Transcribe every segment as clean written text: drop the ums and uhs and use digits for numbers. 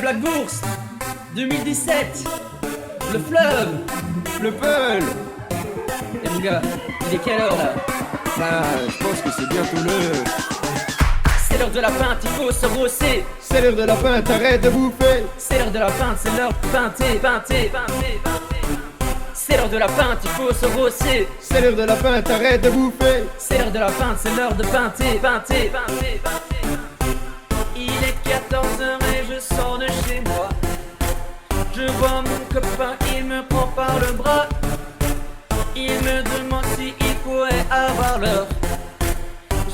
Black Bourse 2017. Le fleuve. Le Peul. Et mon gars, il est quelle heure là? Je pense que c'est bientôt l'heure. C'est l'heure de la pinte, il faut se rosser. C'est l'heure de la pinte, arrête de bouffer. C'est l'heure de la pinte, c'est l'heure de pinter, pinter, pinter, pinter. C'est l'heure de la pinte, il faut se rosser. C'est l'heure de la pinte, arrête de bouffer. C'est l'heure de la pinte, c'est l'heure de pinter, pinter, pinter, pinter. Il est 14h et je sors de chez moi. Je vois mon copain, il me prend par le bras. Il me demande si il pourrait avoir l'heure.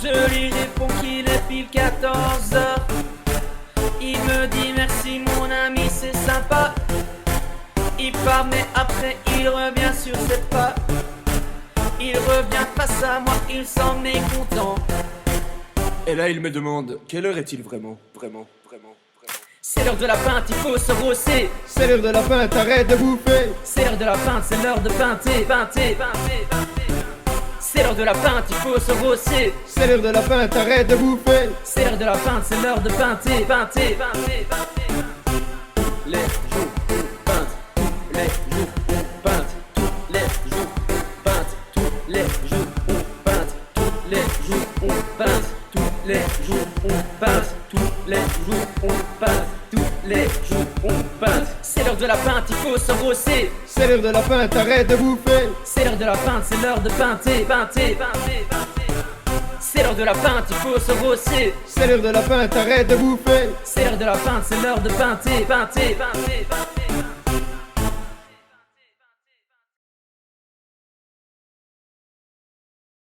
Je lui réponds qu'il est pile 14h. Il me dit merci mon ami, c'est sympa. Il part mais après il revient sur ses pas. Il revient face à moi, il s'en mécontent. Et là il me demande, quelle heure est-il vraiment? Vraiment. C'est l'heure de la pinte, il faut se rosser. C'est l'heure de la pinte, arrête de bouffer. C'est l'heure de la pinte, c'est l'heure de pinter, pinter, pinter, pinter. C'est l'heure de la pinte, il faut se rosser. C'est l'heure de la pinte, arrête de bouffer. C'est l'heure de la pinte, c'est l'heure de pinter, pinter, pinter, pinter. Les jours on peinte, tous les jours on peinte, tous les jours on peinte, tous les jours on peinte, tous les jours on peinte, tous les jours on peinte, tous les jours on peinte, tous les jours on peinte. C'est l'heure de la pinte, il faut se rosser. C'est l'heure de la pinte, arrête de bouffer. C'est l'heure de la pinte, c'est l'heure de pinter, pinter, pinter, pinter. C'est l'heure de la pinte, il faut se rosser. C'est l'heure de la pinte, arrête de bouffer. C'est l'heure de la pinte, c'est l'heure de pinter, pinter, pinter, pinter.